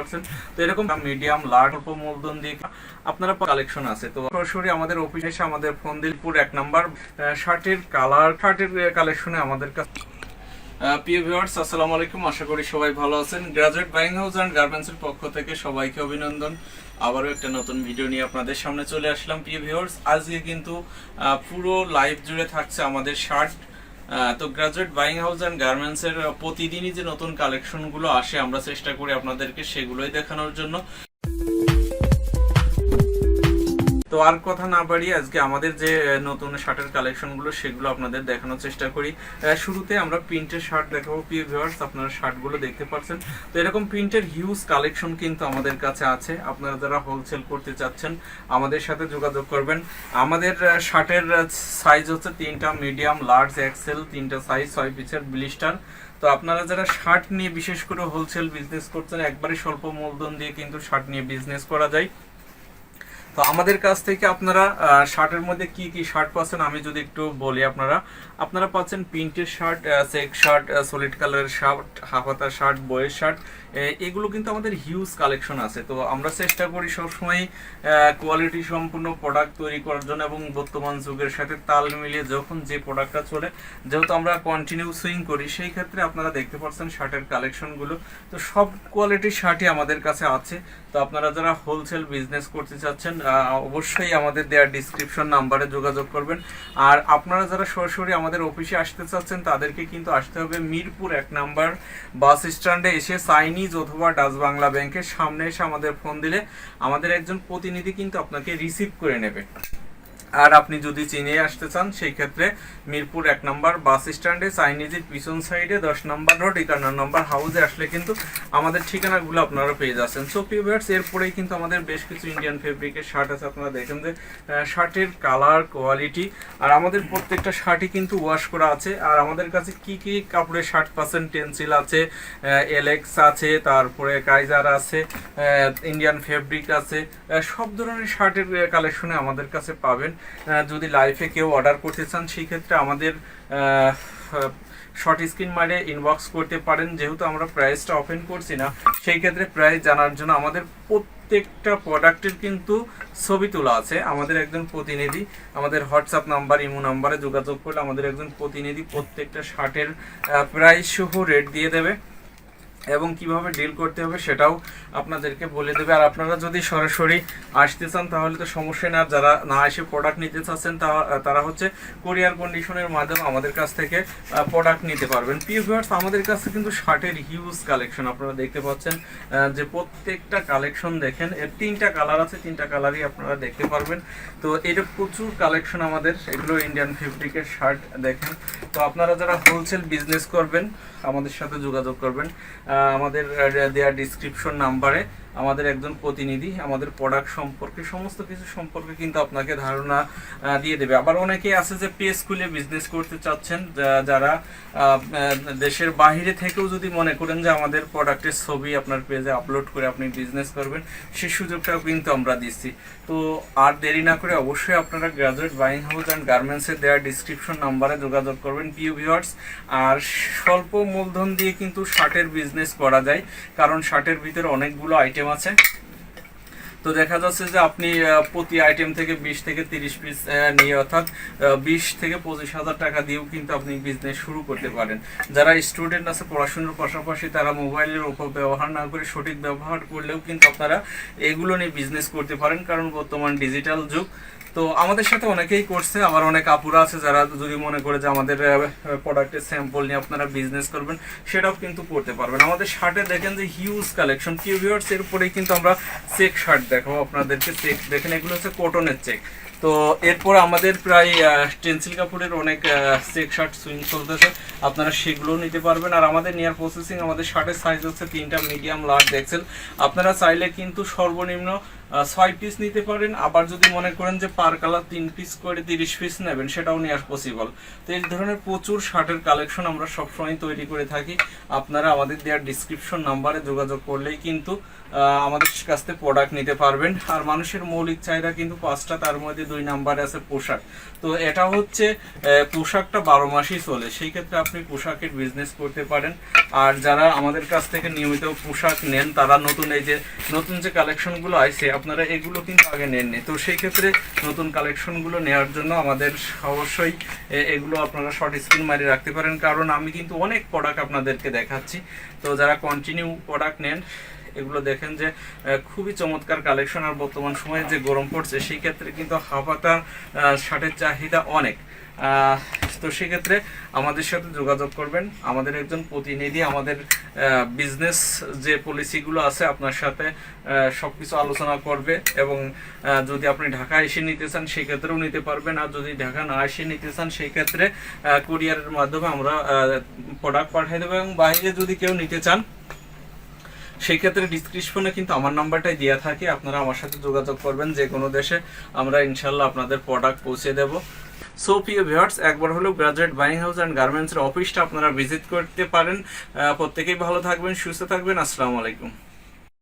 পারছেন। তো এরকম মিডিয়াম লার্জ অল্প মূলধন দিয়ে আপনারা কালেকশন আছে। তো সরাসরি আমাদের অফিসে এসে আমাদের ফোন দিলপুর 1 নাম্বার শার্টের কালেকশনে আমাদের কাছে। প্রিয় ভিউয়ার্স, আসসালামু আলাইকুম, আশা করি সবাই ভালো আছেন। Graduate buying house and garments এর পক্ষ থেকে সবাইকে অভিনন্দন। আবারও একটা নতুন ভিডিও নিয়ে আপনাদের সামনে চলে আসলাম। প্রিয় ভিউয়ার্স, আজকে কিন্তু পুরো লাইভ জুড়ে থাকছে আমাদের শার্ট। তো graduate buying house and garments এর প্রতিদিনই যে নতুন কালেকশনগুলো আসে আমরা চেষ্টা করি আপনাদেরকে সেগুলোই দেখানোর জন্য। তো আর কথা না বাড়িয়ে আজকে আমাদের যে নতুন শার্টের কালেকশনগুলো সেগুলো আপনাদের দেখানোর চেষ্টা করি। শুরুতে আমরা প্রিন্টের শার্ট দেখাবো। প্রিয় ভিউয়ার্স, আপনারা শার্টগুলো দেখতে পাচ্ছেন। তো এরকম প্রিন্টের হিউজ কালেকশন কিন্তু আমাদের কাছে আছে। আপনারা যারা হোলসেল করতে চাচ্ছেন আমাদের সাথে যোগাযোগ করবেন। আমাদের শার্টের সাইজ হচ্ছে 3টা, মিডিয়াম, লার্জ, এক্সেল, 3টা সাইজ, 6 পিসের ব্লিস্টার। তো আপনারা যারা শার্ট নিয়ে বিশেষ করে হোলসেল বিজনেস করছেন, একবারে স্বল্প মূলধন দিয়ে কিন্তু শার্ট নিয়ে বিজনেস করা যায়। তো আমাদের কাছ থেকে আপনারা শার্টের মধ্যে কি কি শার্ট পাচ্ছেন আমি যদি একটু বলি, আপনারা পাচ্ছেন প্রিন্টের শার্ট, চেক শার্ট, সলিড কালারের শার্ট, হাফ হাতা শার্ট, বয়ের শার্ট। এগুলো কিন্তু আমাদের হিউজ কালেকশন আছে। তো আমরা চেষ্টা করি সবসময় কোয়ালিটি সম্পূর্ণ প্রোডাক্ট তৈরি করার জন্য এবং বর্তমান যুগের সাথে তাল মিলিয়ে যখন যে প্রোডাক্টটা চলে, যেহেতু আমরা কন্টিনিউ সুইং করি, সেই ক্ষেত্রে আপনারা দেখতে পাচ্ছেন শার্টের কালেকশনগুলো। তো সব কোয়ালিটির শার্টই আমাদের কাছে আছে। তো আপনারা যারা হোলসেল বিজনেস করতে চাচ্ছেন অবশ্যই আমাদের দেওয়ার ডিসক্রিপশন নাম্বারে যোগাযোগ করবেন। আর আপনারা যারা সরাসরি আমাদের অফিসে আসতে চাচ্ছেন তাদেরকে কিন্তু আসতে হবে মিরপুর 1 নাম্বার বাস স্ট্যান্ডে এসে চাইনিজ অথবা ডাচ বাংলা ব্যাংকের সামনে এসে আমাদের ফোন দিলে আমাদের একজন প্রতিনিধি কিন্তু আপনাকে রিসিভ করে নেবে। আর আপনি যদি চিনে আসতে চান সেই ক্ষেত্রে মিরপুর 1 নাম্বার বাস স্ট্যান্ডে চাইনিজের পিছন সাইডে 10 নাম্বার রোড 51 নাম্বার হাউসে আসলে কিন্তু আমাদের ঠিকানাগুলো আপনারা পেয়ে যাচ্ছেন। সো প্রিয় ভিউয়ার্স, এরপরেই কিন্তু আমাদের বেশ কিছু ইন্ডিয়ান ফেব্রিকের শার্ট আছে। আপনারা দেখেন যে শার্টের কালার, কোয়ালিটি, আর আমাদের প্রত্যেকটা শার্টই কিন্তু ওয়াশ করা আছে। আর আমাদের কাছে কি কি কাপড়ের শার্ট পাচ্ছেন, টেন্সিল আছে, এলেক্স আছে, তারপরে কাইজার আছে, ইন্ডিয়ান ফেব্রিক আছে, সব ধরনের শার্টের কালেকশনে আমাদের কাছে পাবেন। যদি লাইভে কেউ অর্ডার করতে চান সেই ক্ষেত্রে আমাদের শর্ট স্ক্রিন মারে ইনবক্স করতে পারেন। যেহেতু আমরা প্রাইসটা ওপেন করছি না, সেই ক্ষেত্রে প্রাইস জানার জন্য আমাদের প্রত্যেকটা প্রোডাক্টের কিন্তু ছবি তোলা আছে। আমাদের একজন প্রতিনিধি আমাদের হোয়াটসঅ্যাপ নাম্বার, ইমো নাম্বারে যোগাযোগ করলে আমাদের একজন প্রতিনিধি প্রত্যেকটা শার্টের প্রাইস সহ রেট দিয়ে দেবে এবং কিভাবে ডিল করতে হবে সেটাও আপনাদেরকে বলে দেবে। আর আপনারা যদি সরাসরি আসতে চান তাহলে তো সমস্যা না। যারা না এসে প্রোডাক্ট নিতে চাচ্ছেন তারা হচ্ছে কোরিয়ার কন্ডিশনের মাধ্যমে আমাদের কাছ থেকে প্রোডাক্ট নিতে পারবেন। প্রিয় ভিউয়ার্স, আমাদের কাছে কিন্তু শার্টের হিউজ কালেকশন আপনারা দেখতে পাচ্ছেন। যে প্রত্যেকটা কালেকশন দেখেন, এর 3টা কালার আছে, 3টা কালারই আপনারা দেখতে পারবেন। তো এটা প্রচুর কালেকশন আমাদের, এগুলো ইন্ডিয়ান ফেব্রিকের শার্ট দেখেন। তো আপনারা যারা হোলসেল বিজনেস করবেন আমাদের সাথে যোগাযোগ করবেন। আমাদের দেওয়া ডিসক্রিপশন নাম্বারে আমাদের একজন প্রতিনিধি আমাদের প্রোডাক্ট সম্পর্কে সমস্ত কিছু সম্পর্কে কিন্তু আপনাকে ধারণা দিয়ে দেবে। আবার অনেকেই আছে যে পেজ খুলে বিজনেস করতে চাচ্ছেন, যারা দেশের বাইরে থেকেও যদি মনে করেন যে আমাদের প্রোডাক্টের ছবি আপনার পেজে আপলোড করে আপনি বিজনেস করবেন, সেই সুযোগটাও কিন্তু আমরা দিচ্ছি। তো আর দেরি না করে অবশ্যই আপনারা গ্রাজুয়েট বাইং হাউস অ্যান্ড গার্মেন্টসের দেওয়া ডিসক্রিপশন নাম্বারে যোগাযোগ করবেন প্রিয় ভিউয়ার্স। আর স্বল্প মূলধন দিয়ে কিন্তু শার্টের বিজনেস করা যায়, কারণ শার্টের ভিতরে অনেকগুলো আইটেম আছে। তো দেখা যাচ্ছে যে আপনি প্রতি আইটেম থেকে 20 থেকে 30 পিস নিয়ে, অর্থাৎ 20 থেকে 25,000 টাকা দিয়েও কিন্তু আপনি বিজনেস শুরু করতে পারেন। যারা স্টুডেন্ট আছে পড়াশোনার পাশাপাশি, তারা মোবাইলের অপব্যবহার না করে সঠিক ব্যবহার করলেও কিন্তু আপনারা এগুলো নিয়ে বিজনেস করতে পারেন, কারণ বর্তমান ডিজিটাল যুগ। তো আমাদের সাথে অনেকেই করছে, আবার অনেক আপুরা আছে যারা যদি মনে করে যে আমাদের প্রোডাক্টের স্যাম্পল নিয়ে আপনারা বিজনেস করবেন, সেটাও কিন্তু করতে পারবেন। আমাদের শার্টে দেখেন যে হিউজ কালেকশন। প্রিয় ভিউয়ার্স, এরপরেই কিন্তু আমরা চেক শার্ট দেখাবো আপনাদেরকে। চেক দেখেন, এগুলো হচ্ছে কটনের চেক। তো এরপর আমাদের প্রায় টেন্সিল কাপড়ের অনেক চেক শার্ট সুইং চলতেছে, আপনারা সেগুলোও নিতে পারবেন। আর আমাদের নিয়ার প্রসেসিং, আমাদের শার্টের সাইজ হচ্ছে 3টা, মিডিয়াম, লার্জ, এক্সেল। আপনারা চাইলে কিন্তু সর্বনিম্ন 6 পিস নিতে পারেন। আবার যদি মনে করেন যে পার কালার 3 পিস করে 30 পিস নেবেন, সেটাও নেওয়া পসিবল। তো এই ধরনের প্রচুর শার্টের কালেকশন আমরা সবসময় তৈরি করে থাকি। আপনারা আমাদের দেওয়ার ডিসক্রিপশন নাম্বারে যোগাযোগ করলেই কিন্তু আমাদের কাছ থেকে প্রোডাক্ট নিতে পারবেন। আর মানুষের মৌলিক চাহিদা কিন্তু 5টা, তার মধ্যে 2 নাম্বারে আছে পোশাক। তো এটা হচ্ছে পোশাকটা 12 মাসই চলে, সেই ক্ষেত্রে আপনি পোশাকের বিজনেস করতে পারেন। আর যারা আমাদের কাছ থেকে নিয়মিত পোশাক নেন, তারা নতুন যে কালেকশনগুলো আছে, আপনারা এগুলো কিন্তু আগে নেননি। তো সেই ক্ষেত্রে নতুন কালেকশনগুলো নেওয়ার জন্য আমাদের অবশ্যই এগুলো আপনারা শর্ট স্ক্রিন মারিয়ে রাখতে পারেন, কারণ আমি কিন্তু অনেক প্রোডাক্ট আপনাদেরকে দেখাচ্ছি। তো যারা কন্টিনিউ প্রোডাক্ট নেন, এগুলো দেখেন যে খুবই চমৎকার কালেকশন। আর বর্তমান সময়ে যে গরম পড়ছে, সেই ক্ষেত্রে কিন্তু হাফাতা শার্টের চাহিদা অনেক। তো সেক্ষেত্রে আমাদের সাথে যোগাযোগ করবেন। আমাদের একজন প্রতিনিধি আমাদের বিজনেস যে পলিসিগুলো আছে আপনার সাথে সবকিছু আলোচনা করবে, এবং যদি আপনি ঢাকা এসে নিতে চান সেই ক্ষেত্রেও নিতে পারবেন। আর যদি ঢাকা না এসে নিতে চান, সেই ক্ষেত্রে কুরিয়ারের মাধ্যমে আমরা প্রোডাক্ট পাঠিয়ে দেবো। এবং বাইরে যদি কেউ নিতে চান, সেই ক্ষেত্রে ডিসক্রিপশনে কিন্তু আমার নাম্বারটাই দেওয়া থাকে, আপনারা আমার সাথে যোগাযোগ করবেন। যে কোনো দেশে আমরা ইনশাল্লাহ আপনাদের প্রোডাক্ট পৌঁছে দেব। সো প্রিয় ভিউয়ার্স, একবার হলেও গ্রাজুয়েট বাইং হাউস অ্যান্ড গার্মেন্টসের অফিসটা আপনারা ভিজিট করতে পারেন। প্রত্যেকেই ভালো থাকবেন, সুস্থ থাকবেন। আসসালামু আলাইকুম।